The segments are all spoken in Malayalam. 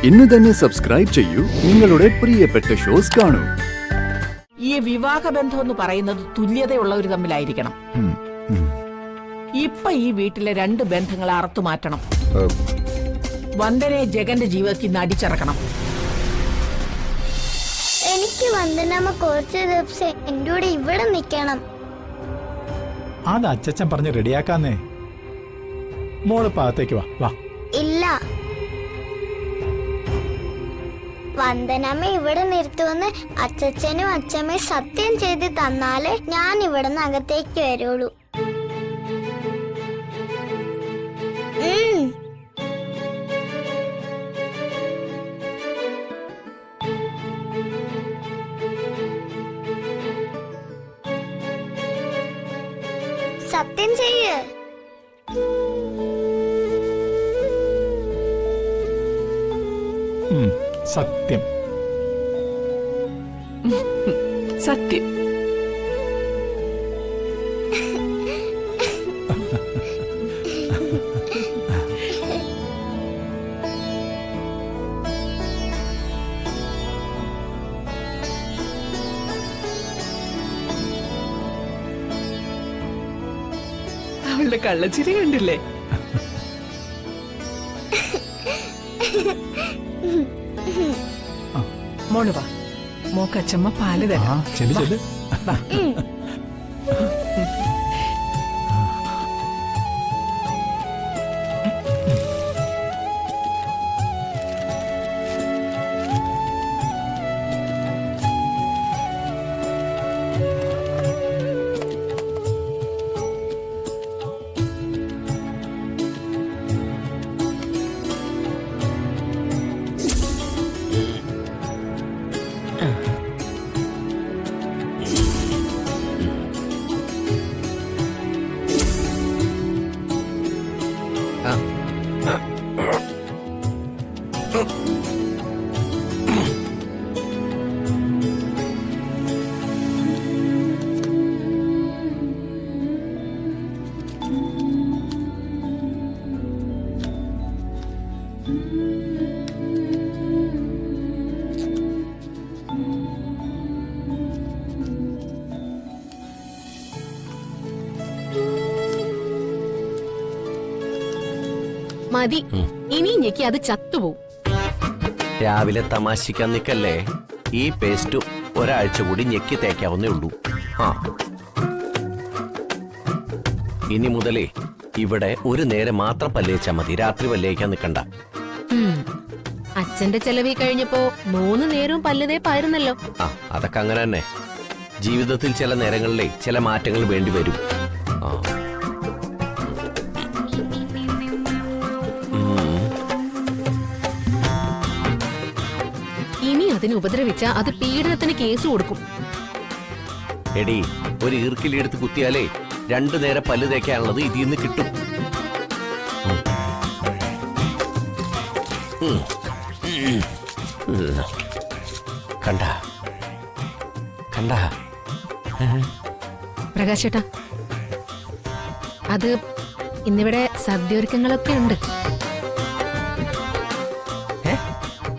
ഇന്ന് തന്നെ സബ്സ്ക്രൈബ് ചെയ്യൂ, നിങ്ങളുടെ പ്രിയപ്പെട്ട ഷോസ് കാണൂ. ഈ വിവാഹബന്ധം എന്ന് പറയുന്നത് തുല്യതയുള്ളവർ തമ്മിലായിരിക്കണം. ഇപ്പൊ ഈ വീട്ടിലെ 2 ബന്ധങ്ങളെ അറുത്തു മാറ്റണം. വന്ദനെ ജഗന്റെ ജീവിതത്തിൽ നിന്ന് അടിച്ചിറക്കണം. എനിക്ക് വന്ദനമ്മ കുറച്ച് ദിവസം എന്റെ കൂടെ ഇവിടെ നിൽക്കണം. അത് അച്ഛൻ പറഞ്ഞ് റെഡിയാക്കാന്നേ. മോള് പാകത്തേക്ക് വാ. ഇല്ല, വന്ദനമ്മ ഇവിടെ നിർത്തുമെന്ന് അച്ഛനും അച്ഛമ്മയും സത്യം ചെയ്ത് തന്നാലേ ഞാൻ ഇവിടെ നിന്ന് അകത്തേക്ക് വരുള്ളൂ. സത്യം ചെയ്യ്. സത്യം. സത്യം. അവളുടെ കള്ളച്ചിരി കണ്ടില്ലേ? മോള് വാ, മോക്കച്ചമ്മ പാല് തരാം. മതി, ഇനി ഞെക്കി അത് ചത്തുപോകും. രാവിലെ തമാശിക്കാൻ നിക്കല്ലേ. ഈ പേസ്റ്റ് ഒരാഴ്ച കൂടി ഞെക്കി തേക്കാവുന്നേ ഉള്ളൂ. ഇനി മുതലേ ഇവിടെ ഒരു നേരം മാത്രം പല്ലേച്ചാ മതി, രാത്രി പല്ലേക്കാൻ നിക്കണ്ട. അച്ഛന്റെ ചെലവിൽ കഴിഞ്ഞപ്പോ 3 നേരവും പല്ലുതേപ്പായിരുന്നല്ലോ. അതൊക്കെ അങ്ങനെ തന്നെ. ജീവിതത്തിൽ ചില നേരങ്ങളിലെ ചില മാറ്റങ്ങൾ വേണ്ടി വരും. ഇനി അതിന് ഉപദ്രവിച്ച അത് പീഡനത്തിന് കേസ് കൊടുക്കും. എടി, ഒരു ഈർക്കിലെടുത്ത് കുത്തിയാലേ 2 നേരം പല്ല് തേക്കാനുള്ളത് ഇതിൽ നിന്ന് കിട്ടും. കണ്ട കണ്ട പ്രകാശേട്ടാ, അത് ഇന്നിവിടെ സദ്യൊരുക്കങ്ങളൊക്കെ ഉണ്ട്.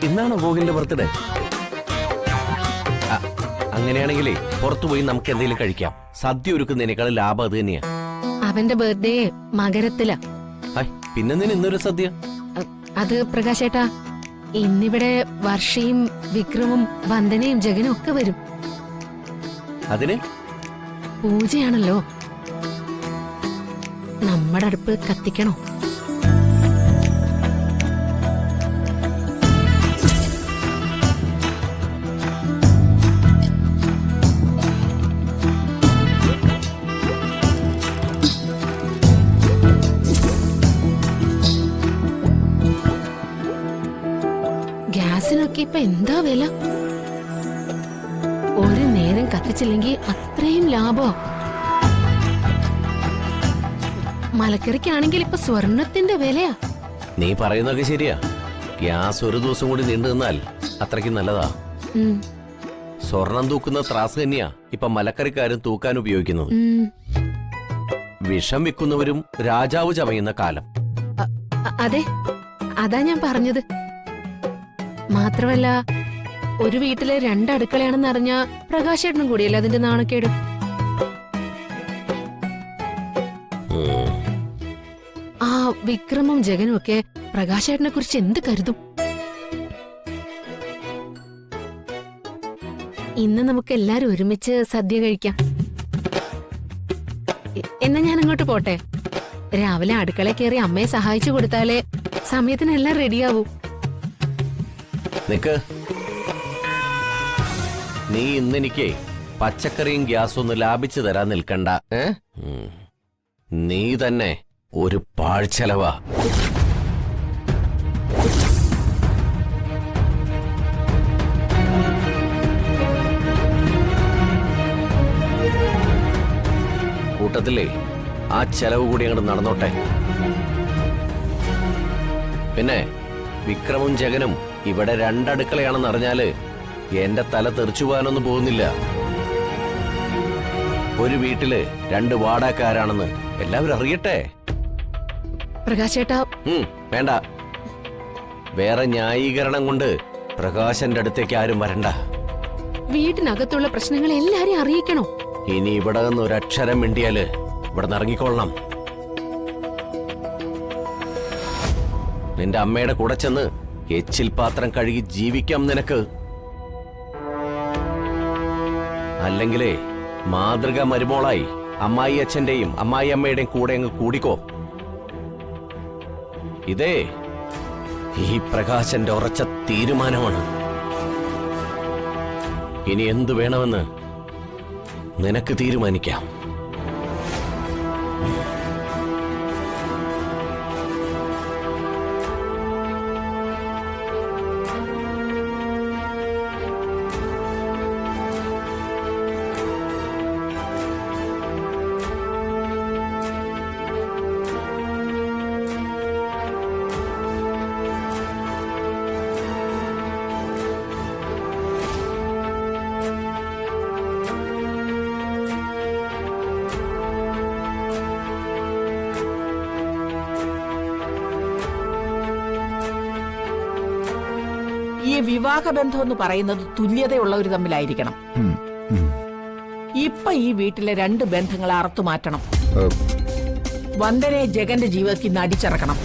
ഇന്നാണോ ഗോകുലിന്റെ ബർത്ത്ഡേ? അങ്ങനെയാണെങ്കിലേ പുറത്തുപോയി നമുക്ക് എന്തെങ്കിലും കഴിക്കാം. സദ്യ ഒരുക്കുന്നതിനേക്കാൾ ലാഭം അത് തന്നെയാ. അവന്റെ ബർത്ത്ഡേ മകരത്തിലാ. പിന്നെന്തിന് ഇന്നൊരു സദ്യ? അത് പ്രകാശേട്ടാ, ഇന്നിവിടെ വർഷയും വിക്രമും വന്ദനയും ജഗനും ഒക്കെ വരും. അതിന് പൂജയാണല്ലോ. നമ്മുടെ അടുപ്പ് കത്തിക്കണോ? ഗ്യാസിനൊക്കെ ഇപ്പൊ എന്താ വില? ഒരു നേരം കത്തിച്ചില്ലെങ്കിൽ അത്രയും ലാഭോ. മലക്കറിക്കാണെങ്കിൽ ഇപ്പൊ സ്വർണത്തിന്റെ വിലയാ. നീ പറയുന്നതൊക്കെ ശരിയാ. ഗ്യാസ് ഒരു ദിവസം കൂടി നീണ്ടു നിന്നാൽ അത്രയ്ക്ക് നല്ലതാ. സ്വർണം തൂക്കുന്ന ത്രാസ് തന്നെയാ ഇപ്പൊ മലക്കറിക്കാരും തൂക്കാൻ ഉപയോഗിക്കുന്നത്. വിഷം വിൽക്കുന്നവരും രാജാവ് ചമയുന്ന കാലം. അതെ, അതാ ഞാൻ പറഞ്ഞത്. മാത്രമല്ല ഒരു വീട്ടിലെ രണ്ടടുക്കളയാണെന്ന് അറിഞ്ഞ പ്രകാശേട്ടനും കൂടിയല്ലേ അതിന്റെ നാണക്കേടും. ആ വിക്രമും ജഗനും ഒക്കെ പ്രകാശേട്ടനെ കുറിച്ച് എന്ത് കരുതും? ഇന്ന് നമുക്ക് എല്ലാരും ഒരുമിച്ച് സദ്യ കഴിക്കാം. എന്നാ ഞാൻ അങ്ങോട്ട് പോട്ടെ. രാവിലെ അടുക്കള കയറി അമ്മയെ സഹായിച്ചു കൊടുത്താലേ സമയത്തിനെല്ലാം റെഡിയാവൂ. നിക്ക്, നീ ഇന്നെനിക്ക് പച്ചക്കറിയും ഗ്യാസും ഒന്ന് ലാഭിച്ചു തരാൻ നിൽക്കണ്ട. നീ തന്നെ ഒരു പാഴ്ചെലവാ. കൂട്ടത്തിലേ ആ ചെലവ് കൂടി അങ്ങോട്ട് നടന്നോട്ടെ. പിന്നെ വിക്രമും ജഗനും ഇവിടെ രണ്ടടുക്കളയാണെന്ന് അറിഞ്ഞാല് എന്റെ തല തെറിച്ചു പോകാനൊന്നും പോകുന്നില്ല. ഒരു വീട്ടില് രണ്ട് വാടകക്കാരാണെന്ന് എല്ലാവരും അറിയട്ടെ. പ്രകാശേട്ടാ, വേണ്ട. വേറെ ന്യായീകരണം കൊണ്ട് പ്രകാശന്റെ അടുത്തേക്ക് ആരും വരണ്ട. വീട്ടിനകത്തുള്ള പ്രശ്നങ്ങൾ എല്ലാരെയും അറിയിക്കണോ? ഇനി ഇവിടെ നിന്ന് ഒരക്ഷരം മിണ്ടിയാല് ഇവിടെ നിന്ന് ഇറങ്ങിക്കൊള്ളണം. നിന്റെ അമ്മയുടെ കൂടെ ചെന്ന് എച്ചിൽ പാത്രം കഴുകി ജീവിക്കാം നിനക്ക്. അല്ലെങ്കിലേ മാതൃക മരുമോളായി അമ്മായി അച്ഛന്റെയും അമ്മായി അമ്മയുടെയും കൂടെ അങ്ങ് കൂടിക്കോ. ഇതേ ഈ പ്രകാശന്റെ ഉറച്ച തീരുമാനമാണ്. ഇനി എന്തു വേണമെന്ന് നിനക്ക് തീരുമാനിക്കാം. ഈ വിവാഹബന്ധം എന്ന് പറയുന്നത് തുല്യതയുള്ളവർ തമ്മിലായിരിക്കണം. ഇപ്പൊ ഈ വീട്ടിലെ രണ്ട് ബന്ധങ്ങളെ അറുത്തു മാറ്റണം. വന്ദനയെ ജഗന്റെ ജീവിതത്തിൽ നിന്ന് അടിച്ചിറക്കണം.